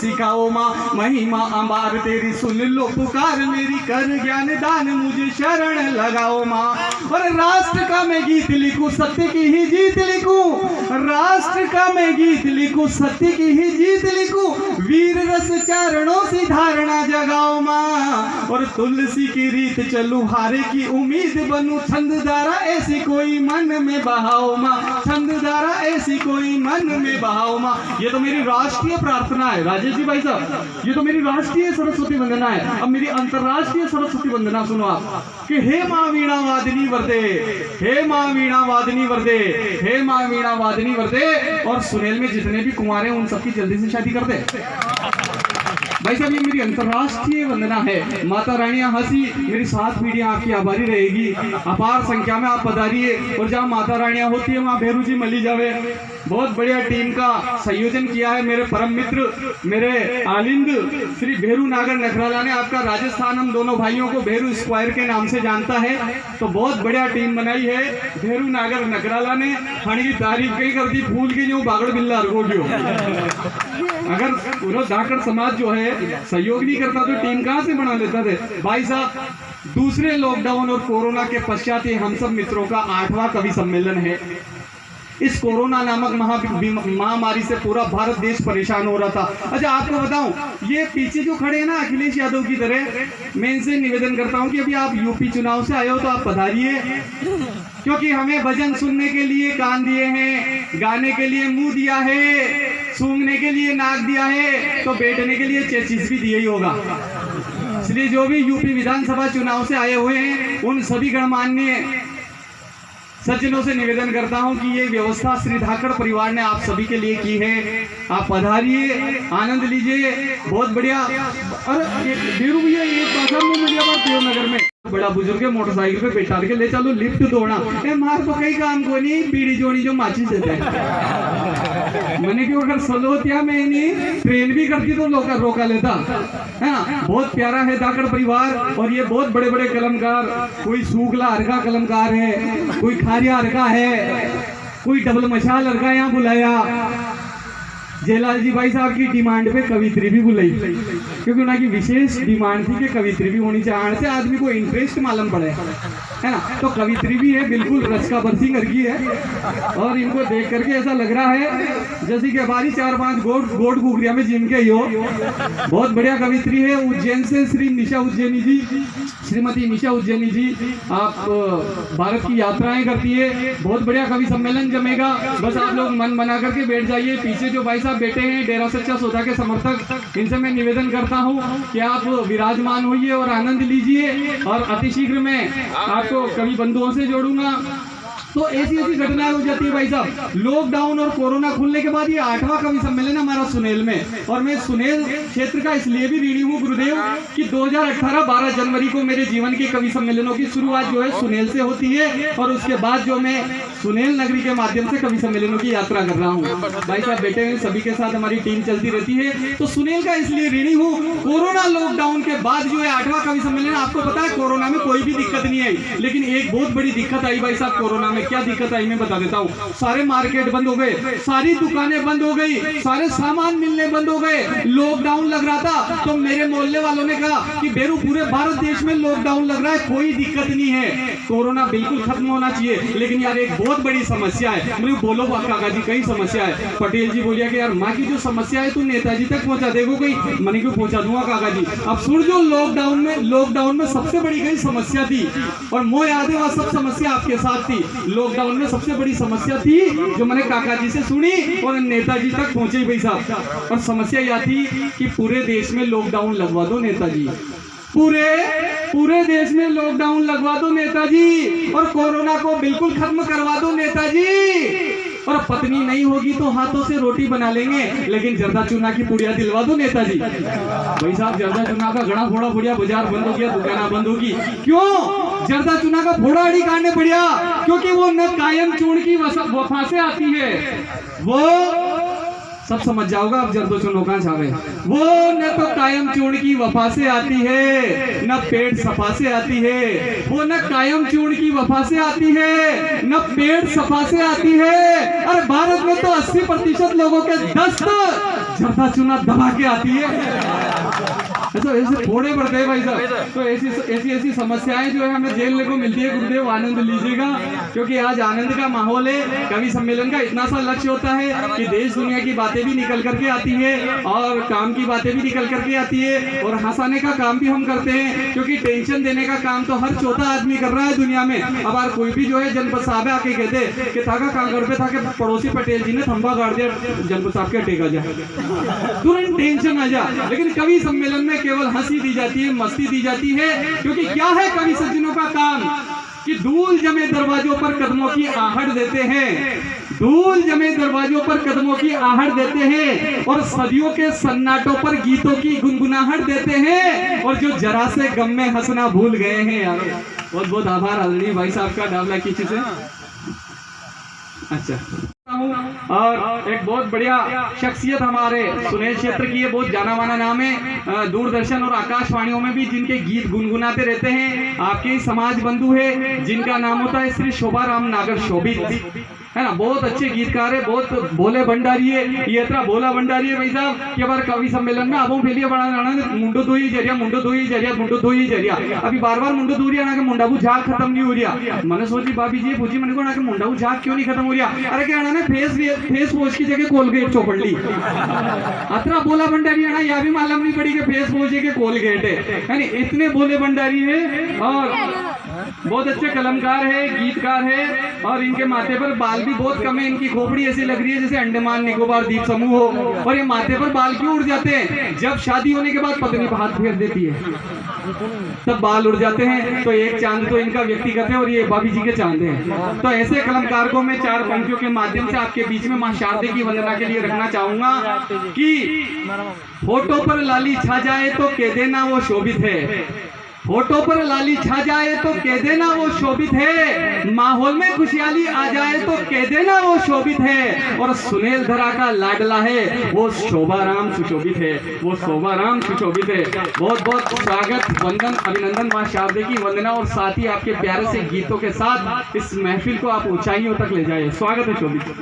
सिखाओ माँ, महिमा अम्बार तेरी सुन लो पुकार मेरी, कर ज्ञान दान मुझे शरण लगाओ माँ। और राष्ट्र का मैं गीत लिखूं, सत्य की ही जीत लिखूं, राष्ट्र का मैं गीत लिखूं, सत्य की ही जीत लिखूं, वीर रस चरणों से धारणा जगाओ माँ। और तुलसी की रीत चलूं, हारे की उम्मीद बनूं, छंद धारा ऐसी कोई मन में बहाओ माँ, छंद धारा ऐसी कोई मन में बहाओ माँ। ये तो मेरी राष्ट्रीय प्रार्थना है राजेश जी भाई साहब, ये तो मेरी राष्ट्रीय सरस्वती वंदना है। अब मेरी अंतरराष्ट्रीय सरस्वती वंदना सुनो आप, कि हे माँ वीणा वादिनी वरदे, हे माँ वीणा वादिनी वरदे, हे माँ वीणा वादिनी वरदे। और सुनेल में जितने भी कुंवार हैं उन सबकी जल्दी से शादी कर दे भाई साहब। ये मेरी अंतरराष्ट्रीय वंदना है। माता रानियां हंसी, मेरी 7 पीढ़ियां आपकी आभारी रहेगी। अपार संख्या में आप पधारिए, और जहाँ माता रानियां होती है वहाँ भेरू जी मली जावे। बहुत बढ़िया टीम का संयोजन किया है मेरे परम मित्र, मेरे आलिंद श्री भेरू नागर नखराला ने। आपका राजस्थान हम दोनों भाइयों को भेरू स्क्वायर के नाम से जानता है, तो बहुत बढ़िया टीम बनाई है भेरू नागर नखराला ने। खाने की तारीफ कहीं कर दी, फूल की जो बागड़ बिल्ला अर्गोडियो। अगर पूरा धाकड़ समाज जो है सहयोग नहीं करता तो टीम कहां से बना लेता थे भाई साहब। दूसरे लॉकडाउन और कोरोना के पश्चात हम सब मित्रों का 8वां कवि सम्मेलन है। इस कोरोना नामक महामारी से पूरा भारत देश परेशान हो रहा था। अच्छा आपको बताऊं, ये पीछे जो खड़े हैं ना अखिलेश यादव की तरह, मैं इनसे निवेदन करता हूं कि अभी आप यूपी चुनाव से आए हो तो आप पधारिए, क्योंकि हमें भजन सुनने के लिए कान दिए हैं, गाने के लिए मुंह दिया है, सूंघने के लिए नाक दिया है, तो बैठने के लिए चेचिस भी दिया ही होगा। इसलिए जो भी यूपी विधानसभा चुनाव से आए हुए हैं उन सभी गणमान्य सज्जनों से निवेदन करता हूं कि ये व्यवस्था श्री धाकड़ परिवार ने आप सभी के लिए की है। आप पधारिए, आनंद लीजिए, बहुत बढ़िया। और बीरू भैया एक बात में मुझे नगर में बड़ा बुजुर्ग है, मोटरसाइकिल पे बैठा के ले चलो लिफ्ट दौड़ा, मार तो कई काम को नहीं, बीड़ी जोड़ी जो माची देता है। मैंने क्यों अगर सलोतिया में नहीं ट्रेन भी करती तो लोग रोका लेता है ना। बहुत प्यारा है धाकड़ परिवार, और ये बहुत बड़े बड़े कलमकार, कोई सूखला हरका कलमकार है, कोई खारिया हरका है, कोई डबल मशाल हरका यहाँ बुलाया। जयलाल जी भाई साहब की डिमांड पे कवित्री भी बुलाई, क्योंकि उनकी विशेष डिमांड थी कि कवित्री भी होनी चाहिए, से आदमी को इंटरेस्ट मालूम पड़े है ना। तो कवित्री भी है, बिल्कुल रस का बरसी करकी है, और इनको देख करके ऐसा लग रहा है जैसे कि हमारी 4-5 गोड गुगरिया में जिनके ही हो। बहुत बढ़िया कवित्री है। उज्जैन से श्री निशा उज्जैनी जी, श्रीमती निशा उज्जैनी जी, आप भारत की यात्राएं करती है। बहुत बढ़िया कवि सम्मेलन जमेगा, बस आप लोग मन बना करके बैठ जाइए। पीछे जो भाई साहब बैठे हैं डेरा सच्चा सौदा के समर्थक, इनसे मैं निवेदन करता हूं कि आप विराजमान होइए और आनंद लीजिए। और अतिशीघ्र में आपको कवि बंधुओं से जोड़ूंगा। तो ऐसी घटनाएं हो जाती है भाई साहब। लॉकडाउन और कोरोना खुलने के बाद ये 8वां कवि सम्मेलन है हमारा सुनेल में, और मैं सुनेल क्षेत्र का इसलिए भी ऋणी हूँ गुरुदेव कि 2018 12 जनवरी को मेरे जीवन के कवि सम्मेलनों की शुरुआत जो है सुनेल से होती है, और उसके बाद जो मैं सुनेल नगरी के माध्यम से कवि सम्मेलनों की यात्रा कर रहा हूँ। भाई साहब बैठे हैं, सभी के साथ हमारी टीम चलती रहती है, तो सुनेल का इसलिए ऋणी हूँ। कोरोना लॉकडाउन के बाद जो है 8वां कवि सम्मेलन, आपको पता है कोरोना में कोई भी दिक्कत नहीं आई, लेकिन एक बहुत बड़ी दिक्कत आई भाई साहब कोरोना में। क्या दिक्कत आई मैं बता देता हूँ। सारे मार्केट बंद हो गए, सारी दुकानें बंद हो गई, सारे सामान मिलने बंद हो गए। लॉकडाउन लग रहा था तो मेरे मोहल्ले वालों ने कहा कि बेरू पूरे भारत देश में लॉकडाउन लग रहा है, कोई दिक्कत नहीं है, कोरोना बिल्कुल खत्म होना चाहिए, लेकिन यार एक बहुत बड़ी समस्या है। मुझे बोलो काका जी कई समस्या है। पटेल जी बोलिए कि यार माँ की जो समस्या है तू नेताजी तक पहुंचा देगो कहीं, मैंने क्यों पहुंचा दूंगा काका जी। अब सुन जो लॉकडाउन में सबसे बड़ी कई समस्या थी, और मोह याद है वह सब समस्या आपके साथ थी। लॉकडाउन में सबसे बड़ी समस्या थी जो मैंने काका जी से सुनी और नेताजी तक पहुंचे भाई साहब। और समस्या यह थी कि पूरे देश में लॉकडाउन लगवा दो नेताजी, पूरे देश में लॉकडाउन लगवा दो नेताजी, और कोरोना को बिल्कुल खत्म करवा दो नेताजी। और पत्नी नहीं होगी तो हाथों से रोटी बना लेंगे, लेकिन जर्दा चूना की पुड़िया दिलवा दो नेताजी। भाई साहब जर्दा चूना का घड़ा फोड़ा पुड़िया, बाजार बंद हो गया, दुकाना बंद होगी। क्यों जर्दा चूना का फोड़ा अड़ी काटने पड़िया? क्योंकि वो न कायम चूर्ण की वफा से आती है, वो सब समझ जाओगा आप जर्दो चूनो कहां छावे। वो न तो कायम चूर्ण की वफा से आती है, न पेट सफा से आती है। वो न कायम चूर्ण की वफा से आती है, न पेट सफा से आती है। और भारत में तो 80% लोगों के दस्त जर्दा चुना दबा के आती है। ऐसे फोड़े पड़ते हैं भाई साहब। तो ऐसी समस्याएं जो है हमें झेलने को मिलती है। गुरुदेव आनंद लीजिएगा, क्योंकि आज आनंद का माहौल है। कवि सम्मेलन का इतना सा लक्ष्य होता है कि देश दुनिया की बातें भी निकल करके आती है और काम की बातें भी निकल करके आती है, और हंसाने का काम भी हम करते हैं, क्योंकि टेंशन देने का काम तो हर चौथा आदमी कर रहा है दुनिया में। अब यार कोई भी जो है जनपद साहब आके कहते कि थाका कांगड़ पे था कि पड़ोसी पटेल जी ने थंबा गाड़ दिया, जनपद साहब के टेका जाए, तुरंत टेंशन आ जा। लेकिन कवि सम्मेलन में केवल हंसी दी जाती है, मस्ती दी जाती है, क्योंकि क्या है कवि सज्जनों का काम कि धूल जमे दरवाजों पर कदमों की आहट देते हैं, धूल जमे दरवाजों पर कदमों की आहट देते हैं, और सदियों के सन्नाटों पर गीतों की गुनगुनाहट देते हैं, और जो जरा से गम में हंसना भूल गए हैं। यार बहुत बहुत आभार आदरणीय भाई साहब का डावला की चीज है। अच्छा, और एक बहुत बढ़िया शख्सियत हमारे सुनेल क्षेत्र की है, बहुत जाना माना नाम है, दूरदर्शन और आकाशवाणियों में भी जिनके गीत गुनगुनाते रहते हैं, आपके समाज बंधु है, जिनका नाम होता है श्री शोभा राम नागर शोभित, है ना। बहुत अच्छे गीतकार है, बहुत भोले भंडारी है, ये इतना भोला भंडारी है भाई साहब कि बार कवि सम्मेलन में अब फेलिए बड़ा मुंडो धोई जरिया, मुंडो धोई जरिया, मुंडो धोई जरिया, अभी बार बार मुंडो धोरिया ना कि मुंडाबू झाग खत्म नहीं हो रहा। मैंने सोची भाभी जी पूछी मैंने को ना कि मुंडाबू झाग क्यों नहीं खत्म हो रहा। अरे क्या ना फेस वॉश की जगह कोलगेट चौपड़ ली। अतरा भोला भंडारी है ना, यह भी मालूम नहीं पड़ी कि फेस वॉश के कोलगेट है, इतने भोले भंडारी है और बहुत अच्छे कलमकार है, गीतकार है, और इनके माथे पर बाल भी बहुत कम है। इनकी खोपड़ी ऐसी लग रही है जैसे अंडमान निकोबार द्वीप समूह हो। और ये माथे पर बाल क्यों उड़ जाते हैं? जब शादी होने के बाद पत्नी हाथ फेर देती है तब बाल उड़ जाते हैं। तो एक चांद तो इनका व्यक्तिगत है और ये भाभी जी के चांद हैं। तो ऐसे कलमकार को मैं चार पंक्तियों के माध्यम से आपके बीच में मां शारदे की वंदना के लिए रखना चाहूंगा कि फोटो पर लाली छा जाए तो कह देना वो शोभित है, फोटो पर लाली छा जाए तो कह देना वो शोभित है, माहौल में खुशहाली आ जाए तो कह देना वो शोभित है, और सुनेल धरा का लाडला है वो शोभा राम सुशोभित है, वो शोभा राम सुशोभित है। बहुत बहुत स्वागत, वंदन, अभिनंदन मां शारदे की वंदना, और साथ ही आपके प्यारे से गीतों के साथ इस महफिल को आप ऊंचाइयों तक ले जाए। स्वागत है शोभित।